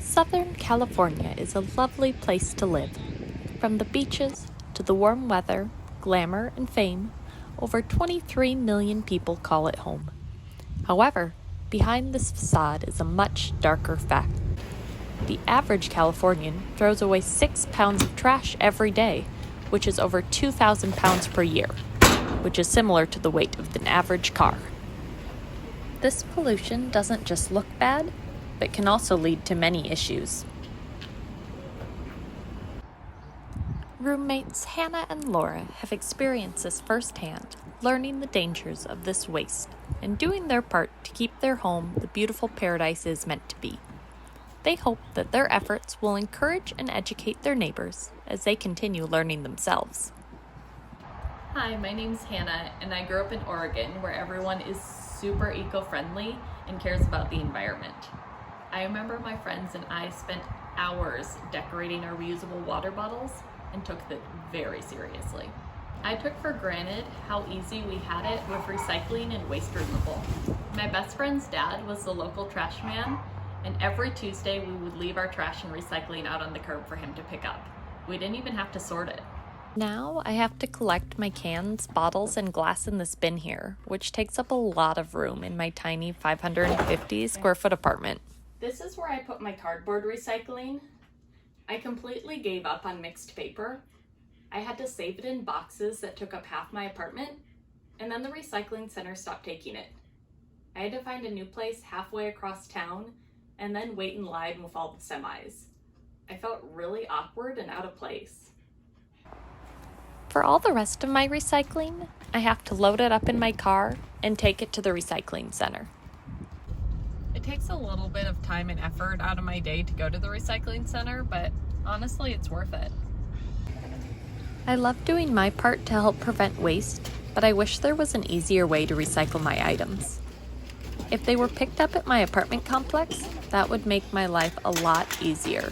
Southern California is a lovely place to live. From the beaches to the warm weather, glamour, and fame, over 23 million people call it home. However, behind this facade is a much darker fact. The average Californian throws away 6 pounds of trash every day, which is over 2,000 pounds per year, which is similar to the weight of an average car. This pollution doesn't just look bad, but can also lead to many issues. Roommates Hannah and Laura have experienced this firsthand, learning the dangers of this waste and doing their part to keep their home the beautiful paradise it is meant to be. They hope that their efforts will encourage and educate their neighbors as they continue learning themselves. Hi, my name's Hannah, and I grew up in Oregon where everyone is super eco-friendly and cares about the environment. I remember my friends and I spent hours decorating our reusable water bottles and took it very seriously. I took for granted how easy we had it with recycling and waste removal. My best friend's dad was the local trash man, and every Tuesday we would leave our trash and recycling out on the curb for him to pick up. We didn't even have to sort it. Now I have to collect my cans, bottles, and glass in this bin here, which takes up a lot of room in my tiny 550 square foot apartment. This is where I put my cardboard recycling. I completely gave up on mixed paper. I had to save it in boxes that took up half my apartment, and then the recycling center stopped taking it. I had to find a new place halfway across town and then wait in line with all the semis. I felt really awkward and out of place. For all the rest of my recycling, I have to load it up in my car and take it to the recycling center. It takes a little bit of time and effort out of my day to go to the recycling center, but honestly, it's worth it. I love doing my part to help prevent waste, but I wish there was an easier way to recycle my items. If they were picked up at my apartment complex, that would make my life a lot easier.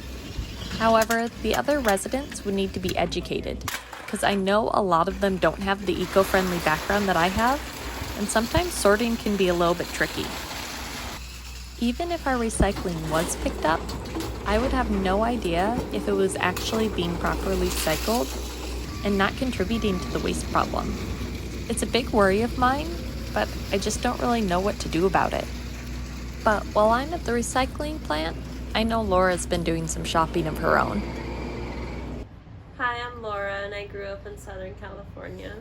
However, the other residents would need to be educated, because I know a lot of them don't have the eco-friendly background that I have, and sometimes sorting can be a little bit tricky. Even if our recycling was picked up, I would have no idea if it was actually being properly cycled and not contributing to the waste problem. It's a big worry of mine, but I just don't really know what to do about it. But while I'm at the recycling plant, I know Laura's been doing some shopping of her own. Hi, I'm Laura, and I grew up in Southern California.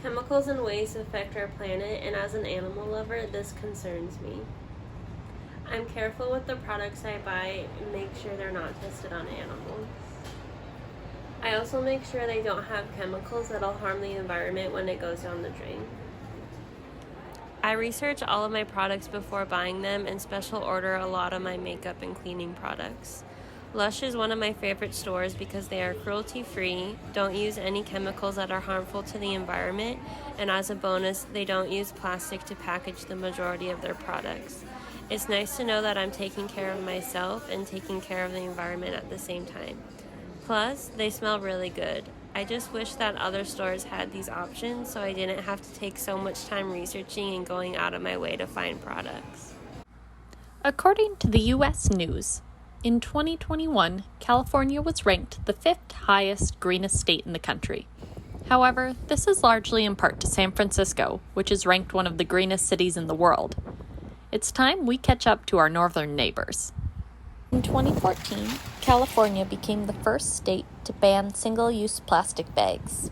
Chemicals and waste affect our planet, and as an animal lover, this concerns me. I'm careful with the products I buy and make sure they're not tested on animals. I also make sure they don't have chemicals that'll harm the environment when it goes down the drain. I research all of my products before buying them and special order a lot of my makeup and cleaning products. Lush is one of my favorite stores because they are cruelty-free, don't use any chemicals that are harmful to the environment, and as a bonus, they don't use plastic to package the majority of their products. It's nice to know that I'm taking care of myself and taking care of the environment at the same time. Plus, they smell really good. I just wish that other stores had these options so I didn't have to take so much time researching and going out of my way to find products. According to the U.S. News, in 2021, California was ranked the 5th highest greenest state in the country. However, this is largely in part to San Francisco, which is ranked one of the greenest cities in the world. It's time we catch up to our northern neighbors. In 2014, California became the first state to ban single-use plastic bags.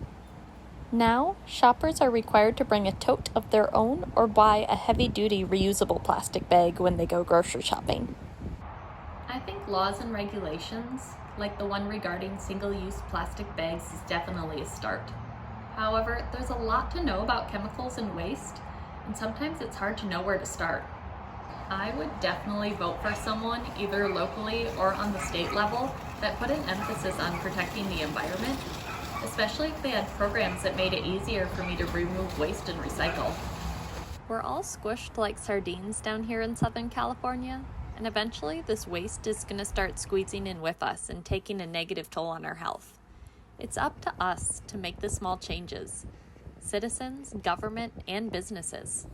Now, shoppers are required to bring a tote of their own or buy a heavy-duty reusable plastic bag when they go grocery shopping. I think laws and regulations, like the one regarding single-use plastic bags, is definitely a start. However, there's a lot to know about chemicals and waste, and sometimes it's hard to know where to start. I would definitely vote for someone, either locally or on the state level, that put an emphasis on protecting the environment, especially if they had programs that made it easier for me to remove waste and recycle. We're all squished like sardines down here in Southern California, and eventually this waste is going to start squeezing in with us and taking a negative toll on our health. It's up to us to make the small changes, citizens, government, and businesses.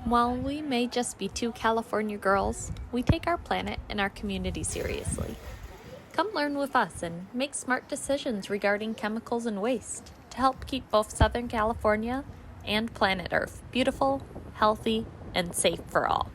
While we may just be two California girls, we take our planet and our community seriously. Come learn with us and make smart decisions regarding chemicals and waste to help keep both Southern California and planet Earth beautiful, healthy, and safe for all.